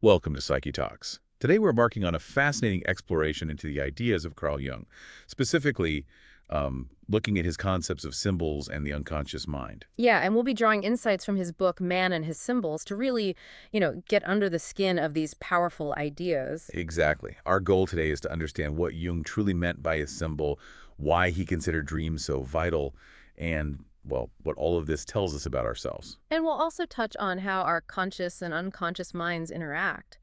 Welcome to Psyche Talks. Today we're embarking on a fascinating exploration into the ideas of Carl Jung, specifically looking at his concepts of symbols and the unconscious mind. Yeah, and we'll be drawing insights from his book, Man and His Symbols, to really, get under the skin of these powerful ideas. Exactly. Our goal today is to understand what Jung truly meant by his symbol, why he considered dreams so vital, and, well, what all of this tells us about ourselves. And we'll also touch on how our conscious and unconscious minds interact,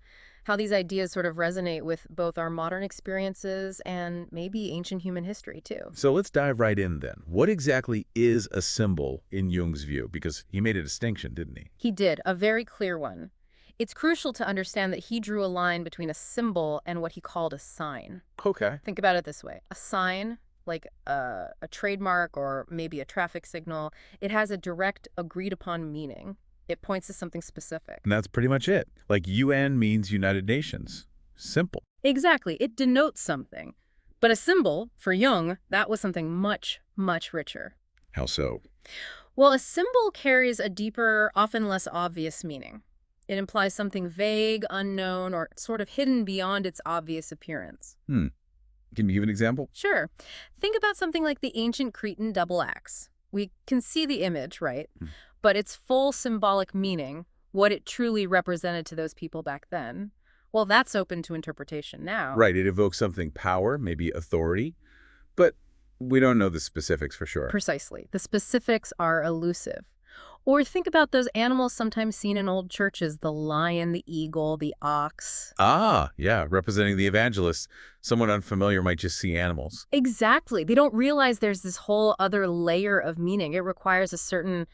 how these ideas sort of resonate with both our modern experiences and maybe ancient human history, too. So let's dive right in then. What exactly is a symbol in Jung's view? Because he made a distinction, didn't he? He did, a very clear one. It's crucial to understand that he drew a line between a symbol and what he called a sign. Okay. Think about it this way. A sign, like a trademark or maybe a traffic signal, it has a direct, agreed-upon meaning. It points to something specific. And that's pretty much it. Like UN means United Nations. Simple. Exactly. It denotes something. But a symbol, for Jung, that was something much, much richer. How so? Well, a symbol carries a deeper, often less obvious meaning. It implies something vague, unknown, or sort of hidden beyond its obvious appearance. Can you give an example? Sure. Think about something like the ancient Cretan double axe. We can see the image, right? But its full symbolic meaning, what it truly represented to those people back then, well, that's open to interpretation now. Right, it evokes something power, maybe authority, but we don't know the specifics for sure. Precisely. The specifics are elusive. Or think about those animals sometimes seen in old churches, the lion, the eagle, the ox. Ah, yeah, representing the evangelists. Someone unfamiliar might just see animals. Exactly. They don't realize there's this whole other layer of meaning. It requires a certain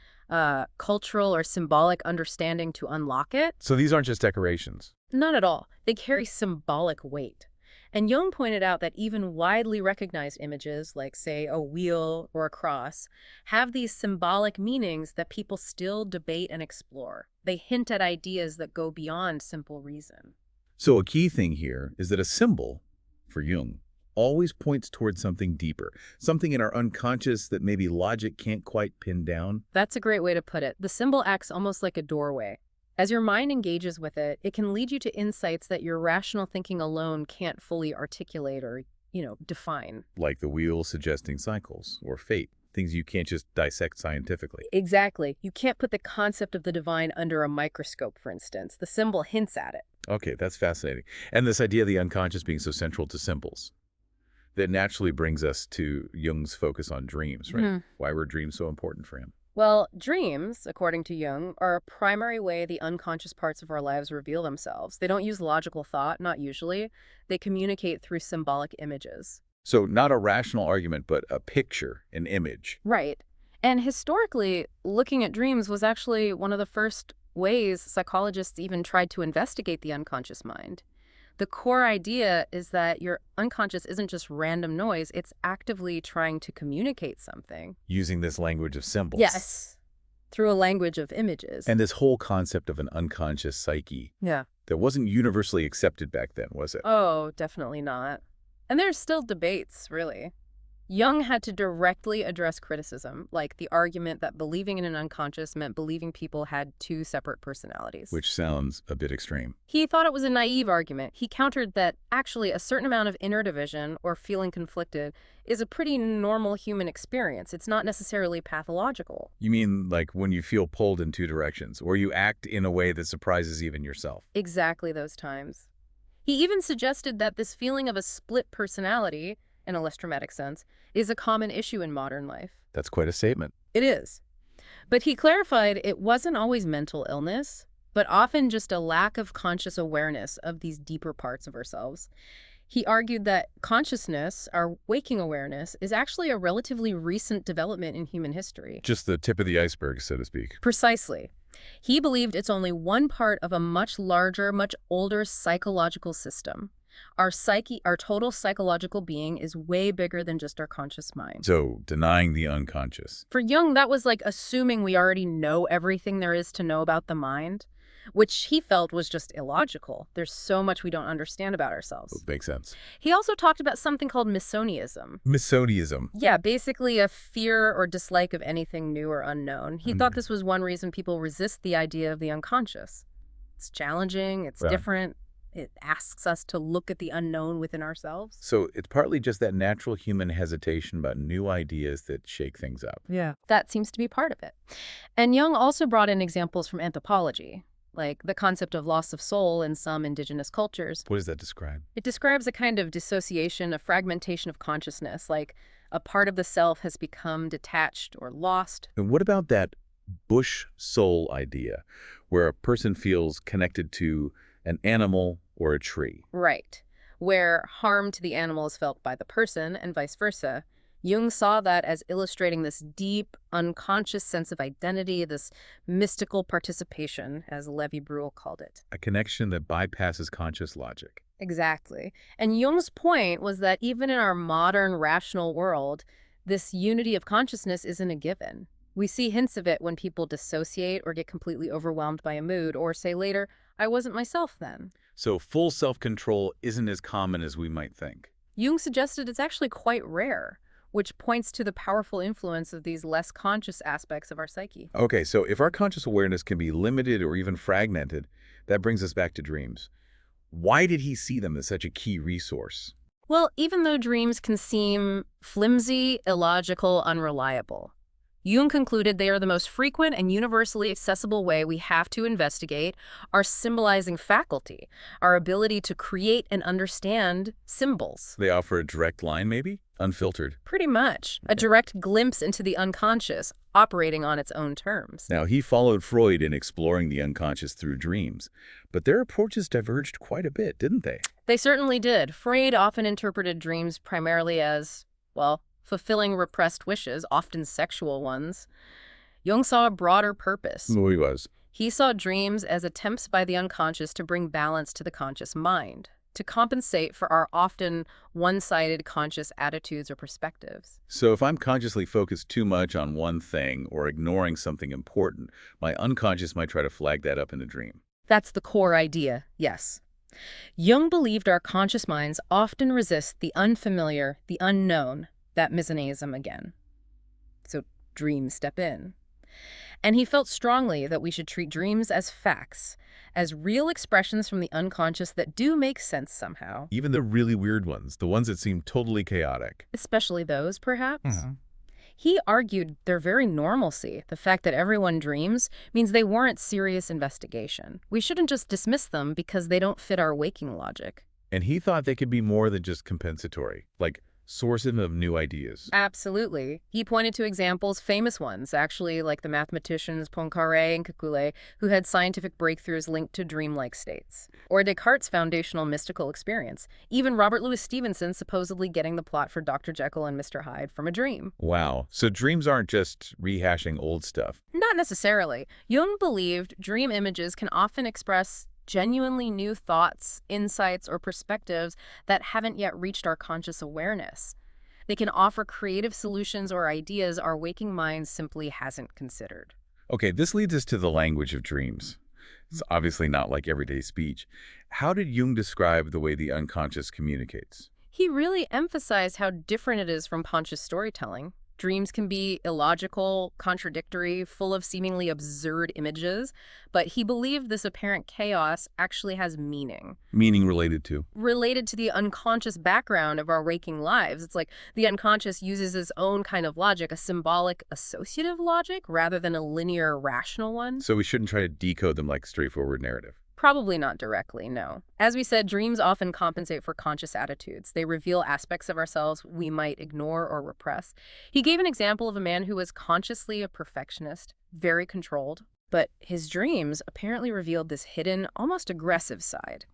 cultural or symbolic understanding to unlock it. So these aren't just decorations. Not at all. They carry symbolic weight. And Jung pointed out that even widely recognized images, like, say, a wheel or a cross, have these symbolic meanings that people still debate and explore. They hint at ideas that go beyond simple reason. So a key thing here is that a symbol, for Jung, always points towards something deeper, something in our unconscious that maybe logic can't quite pin down. That's a great way to put it. The symbol acts almost like a doorway. As your mind engages with it, it can lead you to insights that your rational thinking alone can't fully articulate or, define. Like the wheel suggesting cycles or fate, things you can't just dissect scientifically. Exactly. You can't put the concept of the divine under a microscope, for instance. The symbol hints at it. Okay, that's fascinating. And this idea of the unconscious being so central to symbols, that naturally brings us to Jung's focus on dreams, right? Why were dreams so important for him? Well, dreams, according to Jung, are a primary way the unconscious parts of our lives reveal themselves. They don't use logical thought, not usually. They communicate through symbolic images. So not a rational argument, but a picture, an image. Right. And historically, looking at dreams was actually one of the first ways psychologists even tried to investigate the unconscious mind. The core idea is that your unconscious isn't just random noise, it's actively trying to communicate something. Using this language of symbols. Yes, through a language of images. And this whole concept of an unconscious psyche. Yeah. That wasn't universally accepted back then, was it? Oh, definitely not. And there's still debates, really. Jung had to directly address criticism, like the argument that believing in an unconscious meant believing people had two separate personalities. Which sounds a bit extreme. He thought it was a naive argument. He countered that actually a certain amount of inner division or feeling conflicted is a pretty normal human experience. It's not necessarily pathological. You mean like when you feel pulled in two directions, or you act in a way that surprises even yourself? Exactly those times. He even suggested that this feeling of a split personality, in a less dramatic sense, is a common issue in modern life. That's quite a statement. It is. But he clarified it wasn't always mental illness, but often just a lack of conscious awareness of these deeper parts of ourselves. He argued that consciousness, our waking awareness, is actually a relatively recent development in human history. Just the tip of the iceberg, so to speak. Precisely. He believed it's only one part of a much larger, much older psychological system. Our psyche, our total psychological being, is way bigger than just our conscious mind. So, denying the unconscious. For Jung, that was like assuming we already know everything there is to know about the mind, which he felt was just illogical. There's so much we don't understand about ourselves. Makes sense. He also talked about something called Misoniism. Misoniism. Yeah, basically a fear or dislike of anything new or unknown. He thought this was one reason people resist the idea of the unconscious. It's challenging, it's Yeah. different, it asks us to look at the unknown within ourselves. So it's partly just that natural human hesitation about new ideas that shake things up. Yeah. That seems to be part of it. And Jung also brought in examples from anthropology, like the concept of loss of soul in some indigenous cultures. What does that describe? It describes a kind of dissociation, a fragmentation of consciousness, like a part of the self has become detached or lost. And what about that bush soul idea, where a person feels connected to an animal or a tree? Right. Where harm to the animal is felt by the person and vice versa. Jung saw that as illustrating this deep, unconscious sense of identity, this mystical participation, as Levi-Bruhl called it. A connection that bypasses conscious logic. Exactly. And Jung's point was that even in our modern rational world, this unity of consciousness isn't a given. We see hints of it when people dissociate or get completely overwhelmed by a mood or say later, I wasn't myself then. So full self-control isn't as common as we might think. Jung suggested it's actually quite rare, which points to the powerful influence of these less conscious aspects of our psyche. Okay, so if our conscious awareness can be limited or even fragmented, that brings us back to dreams. Why did he see them as such a key resource? Well, even though dreams can seem flimsy, illogical, unreliable, Jung concluded they are the most frequent and universally accessible way we have to investigate our symbolizing faculty, our ability to create and understand symbols. They offer a direct line, maybe? Unfiltered. Pretty much. A direct glimpse into the unconscious, operating on its own terms. Now, he followed Freud in exploring the unconscious through dreams, but their approaches diverged quite a bit, didn't they? They certainly did. Freud often interpreted dreams primarily as, well, fulfilling repressed wishes, often sexual ones. Jung saw a broader purpose. Who he was. He saw dreams as attempts by the unconscious to bring balance to the conscious mind, to compensate for our often one-sided conscious attitudes or perspectives. So if I'm consciously focused too much on one thing or ignoring something important, my unconscious might try to flag that up in a dream. That's the core idea, yes. Jung believed our conscious minds often resist the unfamiliar, the unknown, that mechanism again. So dreams step in. And he felt strongly that we should treat dreams as facts, as real expressions from the unconscious that do make sense somehow. Even the really weird ones, the ones that seem totally chaotic. Especially those, perhaps. He argued their very normalcy, the fact that everyone dreams, means they warrant serious investigation. We shouldn't just dismiss them because they don't fit our waking logic. And he thought they could be more than just compensatory, like sources of new ideas. Absolutely. He pointed to examples, famous ones, actually, like the mathematicians Poincaré and Kekulé, who had scientific breakthroughs linked to dreamlike states. Or Descartes' foundational mystical experience. Even Robert Louis Stevenson supposedly getting the plot for Dr. Jekyll and Mr. Hyde from a dream. Wow. So dreams aren't just rehashing old stuff. Not necessarily. Jung believed dream images can often express genuinely new thoughts, insights, or perspectives that haven't yet reached our conscious awareness. They can offer creative solutions or ideas our waking mind simply hasn't considered. Okay, this leads us to the language of dreams. It's obviously not like everyday speech. How did Jung describe the way the unconscious communicates? He really emphasized how different it is from conscious storytelling. Dreams can be illogical, contradictory, full of seemingly absurd images, but he believed this apparent chaos actually has meaning. Meaning related to? Related to the unconscious background of our waking lives. It's like the unconscious uses its own kind of logic, a symbolic, associative logic, rather than a linear, rational one. So we shouldn't try to decode them like straightforward narrative. Probably not directly, no. As we said, dreams often compensate for conscious attitudes. They reveal aspects of ourselves we might ignore or repress. He gave an example of a man who was consciously a perfectionist, very controlled, but his dreams apparently revealed this hidden, almost aggressive side.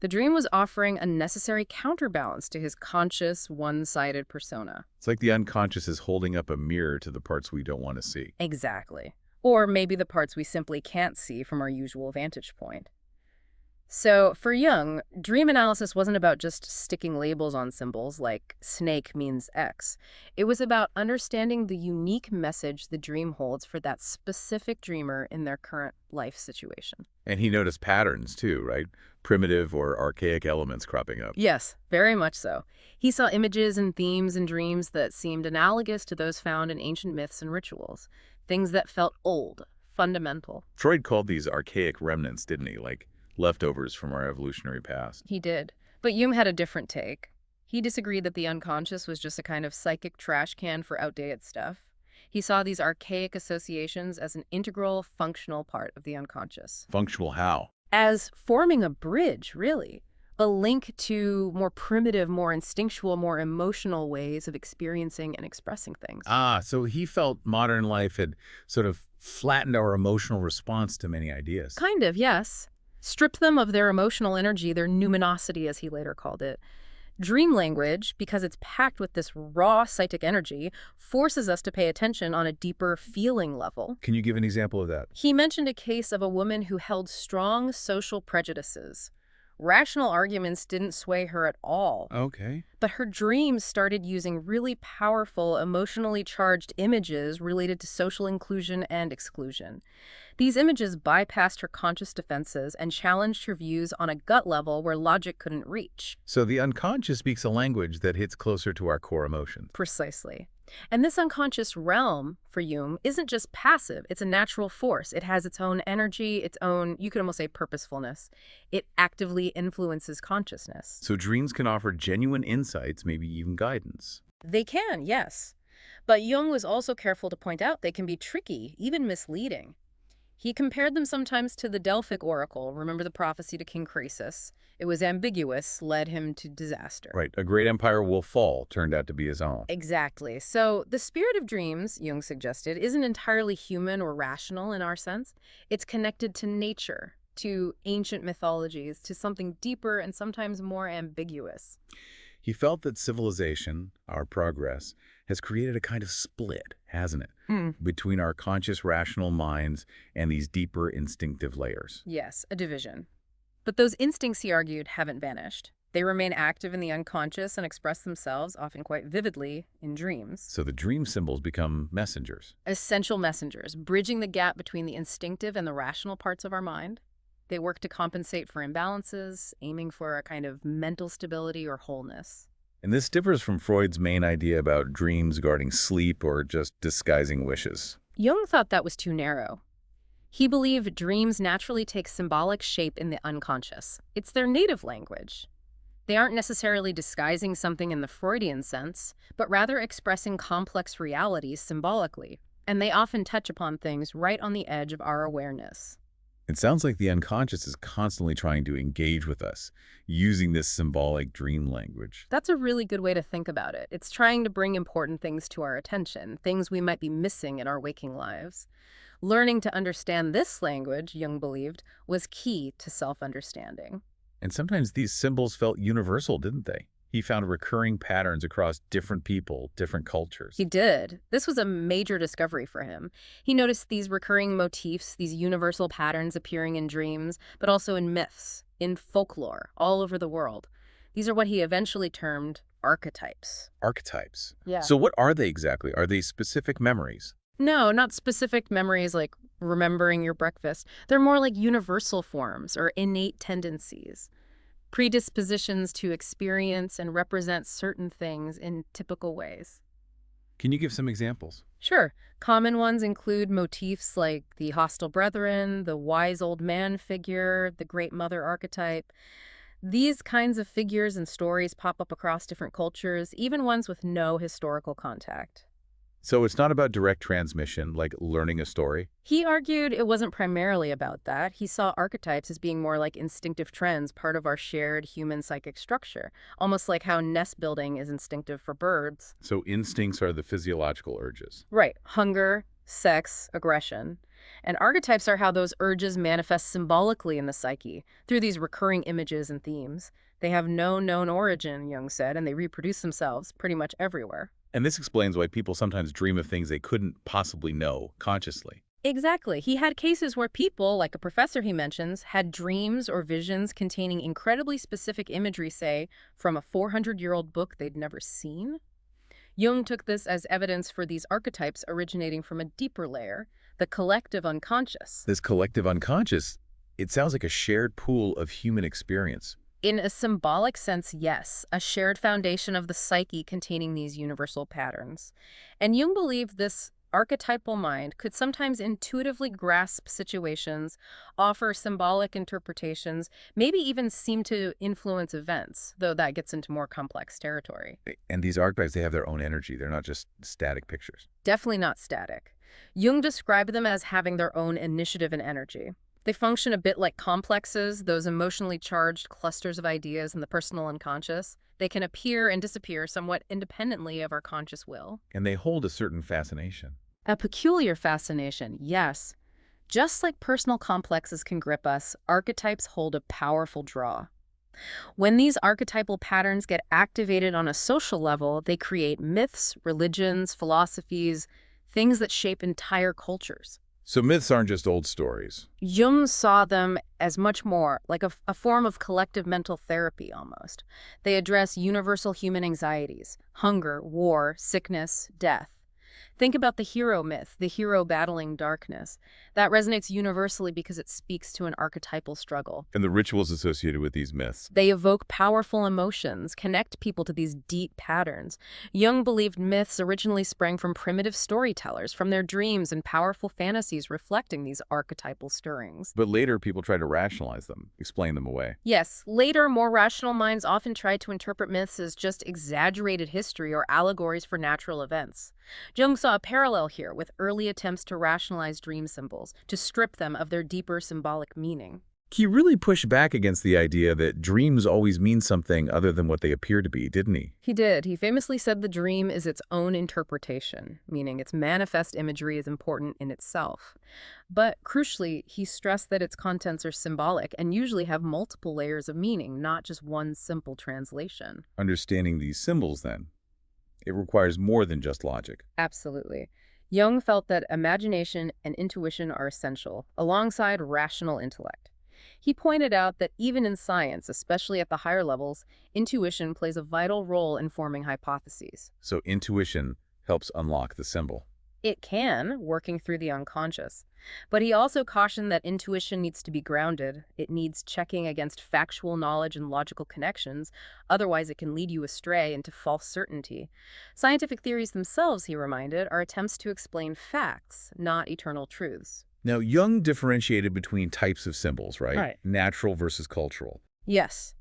The dream was offering a necessary counterbalance to his conscious, one-sided persona. It's like the unconscious is holding up a mirror to the parts we don't want to see. Exactly. Or maybe the parts we simply can't see from our usual vantage point. So, for Jung, dream analysis wasn't about just sticking labels on symbols like snake means X. It was about understanding the unique message the dream holds for that specific dreamer in their current life situation. And he noticed patterns too, right? Primitive or archaic elements cropping up. Yes, very much so. He saw images and themes in dreams that seemed analogous to those found in ancient myths and rituals. Things that felt old, fundamental. Freud called these archaic remnants, didn't he? Like leftovers from our evolutionary past. He did. But Jung had a different take. He disagreed that the unconscious was just a kind of psychic trash can for outdated stuff. He saw these archaic associations as an integral, functional part of the unconscious. Functional how? As forming a bridge, really. A link to more primitive, more instinctual, more emotional ways of experiencing and expressing things. Ah, so he felt modern life had sort of flattened our emotional response to many ideas. Kind of, yes. Stripped them of their emotional energy, their numinosity, as he later called it. Dream language, because it's packed with this raw psychic energy, forces us to pay attention on a deeper feeling level. Can you give an example of that? He mentioned a case of a woman who held strong social prejudices. Rational arguments didn't sway her at all. Okay. But her dreams started using really powerful, emotionally charged images related to social inclusion and exclusion. These images bypassed her conscious defenses and challenged her views on a gut level where logic couldn't reach. So the unconscious speaks a language that hits closer to our core emotions. Precisely. And this unconscious realm, for Jung, isn't just passive. It's a natural force. It has its own energy, its own, you could almost say, purposefulness. It actively influences consciousness. So dreams can offer genuine insights, maybe even guidance. They can, yes. But Jung was also careful to point out they can be tricky, even misleading. He compared them sometimes to the Delphic oracle. Remember the prophecy to King Croesus? It was ambiguous, led him to disaster. Right. A great empire will fall turned out to be his own. Exactly. So the spirit of dreams, Jung suggested, isn't entirely human or rational in our sense. It's connected to nature, to ancient mythologies, to something deeper and sometimes more ambiguous. He felt that civilization, our progress, has created a kind of split, hasn't it, between our conscious rational minds and these deeper instinctive layers. Yes, a division. But those instincts, he argued, haven't vanished. They remain active in the unconscious and express themselves, often quite vividly, in dreams. So the dream symbols become messengers. Essential messengers, bridging the gap between the instinctive and the rational parts of our mind. They work to compensate for imbalances, aiming for a kind of mental stability or wholeness. And this differs from Freud's main idea about dreams guarding sleep or just disguising wishes. Jung thought that was too narrow. He believed dreams naturally take symbolic shape in the unconscious. It's their native language. They aren't necessarily disguising something in the Freudian sense, but rather expressing complex realities symbolically. And they often touch upon things right on the edge of our awareness. It sounds like the unconscious is constantly trying to engage with us, using this symbolic dream language. That's a really good way to think about it. It's trying to bring important things to our attention, things we might be missing in our waking lives. Learning to understand this language, Jung believed, was key to self-understanding. And sometimes these symbols felt universal, didn't they? He found recurring patterns across different people, different cultures. He did. This was a major discovery for him. He noticed these recurring motifs, these universal patterns appearing in dreams, but also in myths, in folklore, all over the world. These are what he eventually termed archetypes. Archetypes. Yeah. So what are they exactly? Are they specific memories? No, not specific memories like remembering your breakfast. They're more like universal forms or innate tendencies. Predispositions to experience and represent certain things in typical ways. Can you give some examples? Sure. Common ones include motifs like the hostile brethren, the wise old man figure, the great mother archetype. These kinds of figures and stories pop up across different cultures, even ones with no historical contact. So it's not about direct transmission, like learning a story? He argued it wasn't primarily about that. He saw archetypes as being more like instinctive trends, part of our shared human psychic structure, almost like how nest building is instinctive for birds. So instincts are the physiological urges. Right. Hunger, sex, aggression. And archetypes are how those urges manifest symbolically in the psyche, through these recurring images and themes. They have no known origin, Jung said, and they reproduce themselves pretty much everywhere. And this explains why people sometimes dream of things they couldn't possibly know consciously. Exactly. He had cases where people, like a professor he mentions, had dreams or visions containing incredibly specific imagery, say, from a 400-year-old book they'd never seen. Jung took this as evidence for these archetypes originating from a deeper layer, the collective unconscious. This collective unconscious, it sounds like a shared pool of human experience. In a symbolic sense, yes, a shared foundation of the psyche containing these universal patterns. And Jung believed this archetypal mind could sometimes intuitively grasp situations, offer symbolic interpretations, maybe even seem to influence events, though that gets into more complex territory. And these archetypes, they have their own energy. They're not just static pictures. Definitely not static. Jung described them as having their own initiative and energy. They function a bit like complexes, those emotionally charged clusters of ideas in the personal unconscious. They can appear and disappear somewhat independently of our conscious will. And they hold a certain fascination. A peculiar fascination, yes. Just like personal complexes can grip us, archetypes hold a powerful draw. When these archetypal patterns get activated on a social level, they create myths, religions, philosophies, things that shape entire cultures. So myths aren't just old stories. Jung saw them as much more, like a form of collective mental therapy almost. They address universal human anxieties: hunger, war, sickness, death. Think about the hero myth, the hero battling darkness. That resonates universally because it speaks to an archetypal struggle. And the rituals associated with these myths. They evoke powerful emotions, connect people to these deep patterns. Jung believed myths originally sprang from primitive storytellers, from their dreams and powerful fantasies reflecting these archetypal stirrings. But later, people tried to rationalize them, explain them away. Yes, later, more rational minds often tried to interpret myths as just exaggerated history or allegories for natural events. Jung saw a parallel here with early attempts to rationalize dream symbols, to strip them of their deeper symbolic meaning. He really pushed back against the idea that dreams always mean something other than what they appear to be, didn't he? He did. He famously said the dream is its own interpretation, meaning its manifest imagery is important in itself. But crucially, he stressed that its contents are symbolic and usually have multiple layers of meaning, not just one simple translation. Understanding these symbols, then, it requires more than just logic. Absolutely. Jung felt that imagination and intuition are essential, alongside rational intellect. He pointed out that even in science, especially at the higher levels, intuition plays a vital role in forming hypotheses. So intuition helps unlock the symbol. It can, working through the unconscious. But he also cautioned that intuition needs to be grounded. It needs checking against factual knowledge and logical connections. Otherwise, it can lead you astray into false certainty. Scientific theories themselves, he reminded, are attempts to explain facts, not eternal truths. Now, Jung differentiated between types of symbols, right? Right. Natural versus cultural. Yes.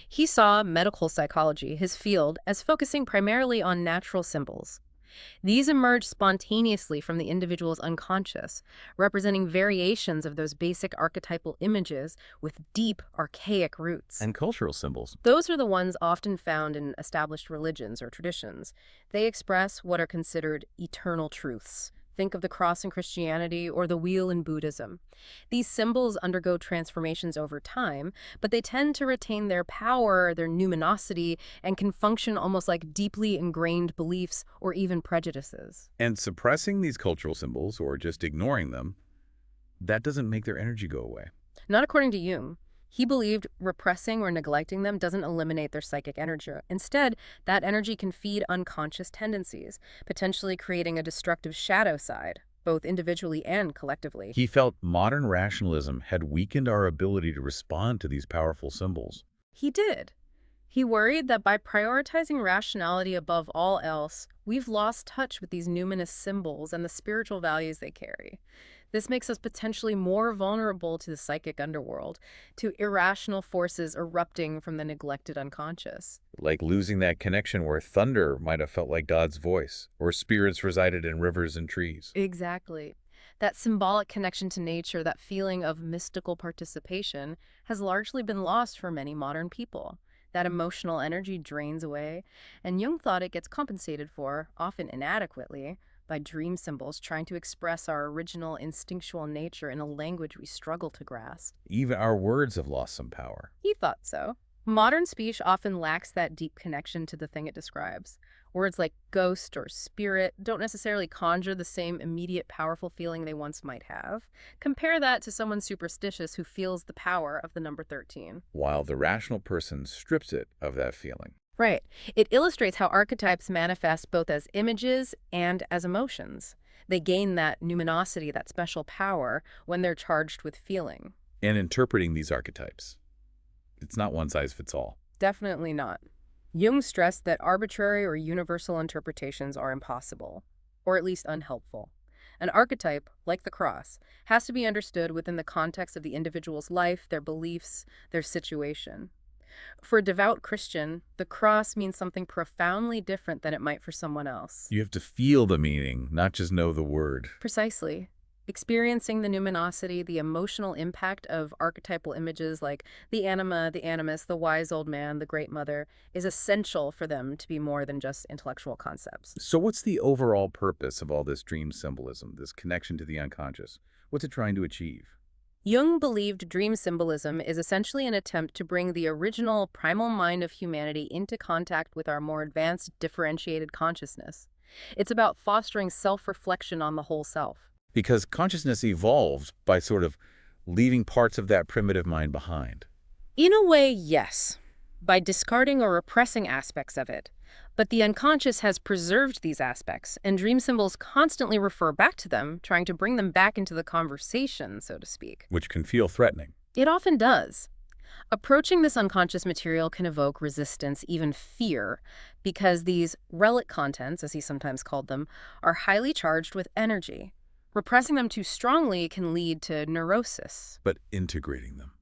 He saw medical psychology, his field, as focusing primarily on natural symbols. These emerge spontaneously from the individual's unconscious, representing variations of those basic archetypal images with deep, archaic roots. And cultural symbols. Those are the ones often found in established religions or traditions. They express what are considered eternal truths. Think of the cross in Christianity or the wheel in Buddhism. These symbols undergo transformations over time, but they tend to retain their power, their numinosity, and can function almost like deeply ingrained beliefs or even prejudices. And suppressing these cultural symbols, or just ignoring them, that doesn't make their energy go away. Not according to Jung. He believed repressing or neglecting them doesn't eliminate their psychic energy. Instead, that energy can feed unconscious tendencies, potentially creating a destructive shadow side, both individually and collectively. He felt modern rationalism had weakened our ability to respond to these powerful symbols. He did. He worried that by prioritizing rationality above all else, we've lost touch with these numinous symbols and the spiritual values they carry. This makes us potentially more vulnerable to the psychic underworld, to irrational forces erupting from the neglected unconscious. Like losing that connection where thunder might have felt like God's voice, or spirits resided in rivers and trees. Exactly. That symbolic connection to nature, that feeling of mystical participation, has largely been lost for many modern people. That emotional energy drains away, and Jung thought it gets compensated for, often inadequately, by dream symbols trying to express our original instinctual nature in a language we struggle to grasp. Even our words have lost some power. He thought so. Modern speech often lacks that deep connection to the thing it describes. Words like ghost or spirit don't necessarily conjure the same immediate powerful feeling they once might have. Compare that to someone superstitious who feels the power of the number 13. While the rational person strips it of that feeling. Right. It illustrates how archetypes manifest both as images and as emotions. They gain that numinosity, that special power, when they're charged with feeling. And interpreting these archetypes, it's not one size fits all. Definitely not. Jung stressed that arbitrary or universal interpretations are impossible, or at least unhelpful. An archetype, like the cross, has to be understood within the context of the individual's life, their beliefs, their situation. For a devout Christian, the cross means something profoundly different than it might for someone else. You have to feel the meaning, not just know the word. Precisely. Experiencing the numinosity, the emotional impact of archetypal images like the anima, the animus, the wise old man, the great mother, is essential for them to be more than just intellectual concepts. So what's the overall purpose of all this dream symbolism, this connection to the unconscious? What's it trying to achieve? Jung believed dream symbolism is essentially an attempt to bring the original primal mind of humanity into contact with our more advanced differentiated consciousness. It's about fostering self-reflection on the whole self. Because consciousness evolved by sort of leaving parts of that primitive mind behind. In a way, yes, by discarding or repressing aspects of it. But the unconscious has preserved these aspects, and dream symbols constantly refer back to them, trying to bring them back into the conversation, so to speak. Which can feel threatening. It often does. Approaching this unconscious material can evoke resistance, even fear, because these relic contents, as he sometimes called them, are highly charged with energy. Repressing them too strongly can lead to neurosis. But integrating them,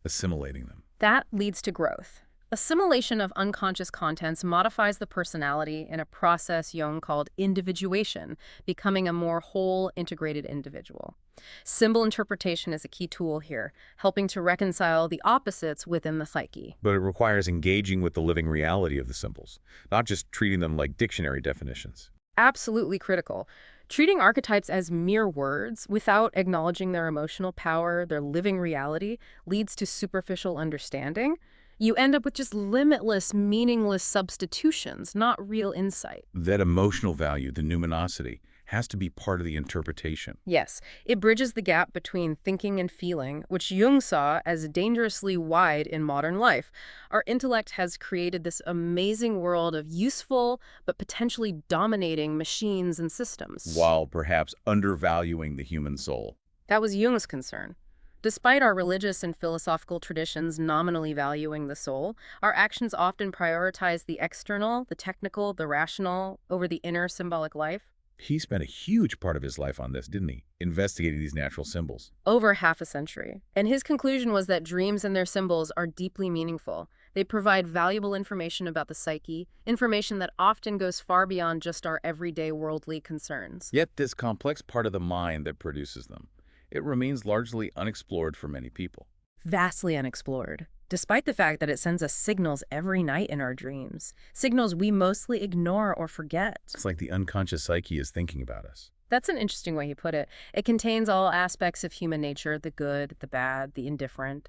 assimilating them. That leads to growth. Assimilation of unconscious contents modifies the personality in a process Jung called individuation, becoming a more whole, integrated individual. Symbol interpretation is a key tool here, helping to reconcile the opposites within the psyche. But it requires engaging with the living reality of the symbols, not just treating them like dictionary definitions. Absolutely critical. Treating archetypes as mere words without acknowledging their emotional power, their living reality, leads to superficial understanding. You end up with just limitless, meaningless substitutions, not real insight. That emotional value, the numinosity, has to be part of the interpretation. Yes, it bridges the gap between thinking and feeling, which Jung saw as dangerously wide in modern life. Our intellect has created this amazing world of useful but potentially dominating machines and systems. While perhaps undervaluing the human soul. That was Jung's concern. Despite our religious and philosophical traditions nominally valuing the soul, our actions often prioritize the external, the technical, the rational, over the inner symbolic life. He spent a huge part of his life on this, didn't he? Investigating these natural symbols. Over half a century. And his conclusion was that dreams and their symbols are deeply meaningful. They provide valuable information about the psyche, information that often goes far beyond just our everyday worldly concerns. Yet this complex part of the mind that produces them, it remains largely unexplored for many people. Vastly unexplored, despite the fact that it sends us signals every night in our dreams, signals we mostly ignore or forget. It's like the unconscious psyche is thinking about us. That's an interesting way he put it. It contains all aspects of human nature, the good, the bad, the indifferent.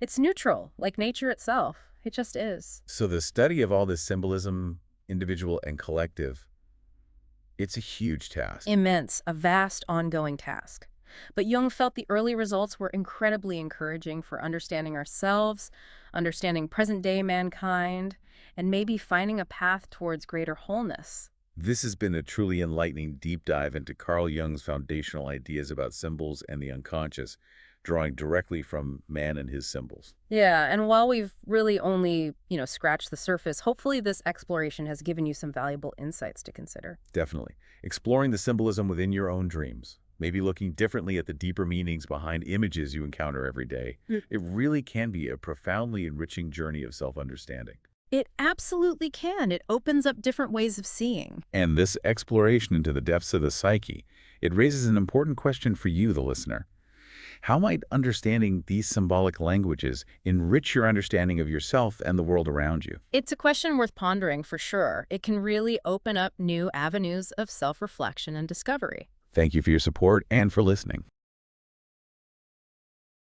It's neutral, like nature itself. It just is. So the study of all this symbolism, individual and collective, it's a huge task. Immense, a vast, ongoing task. But Jung felt the early results were incredibly encouraging for understanding ourselves, understanding present-day mankind, and maybe finding a path towards greater wholeness. This has been a truly enlightening deep dive into Carl Jung's foundational ideas about symbols and the unconscious, drawing directly from man and his symbols. Yeah, and while we've really only, scratched the surface, hopefully this exploration has given you some valuable insights to consider. Definitely. Exploring the symbolism within your own dreams. Maybe looking differently at the deeper meanings behind images you encounter every day. It really can be a profoundly enriching journey of self-understanding. It absolutely can. It opens up different ways of seeing. And this exploration into the depths of the psyche, it raises an important question for you, the listener. How might understanding these symbolic languages enrich your understanding of yourself and the world around you? It's a question worth pondering for sure. It can really open up new avenues of self-reflection and discovery. Thank you for your support and for listening.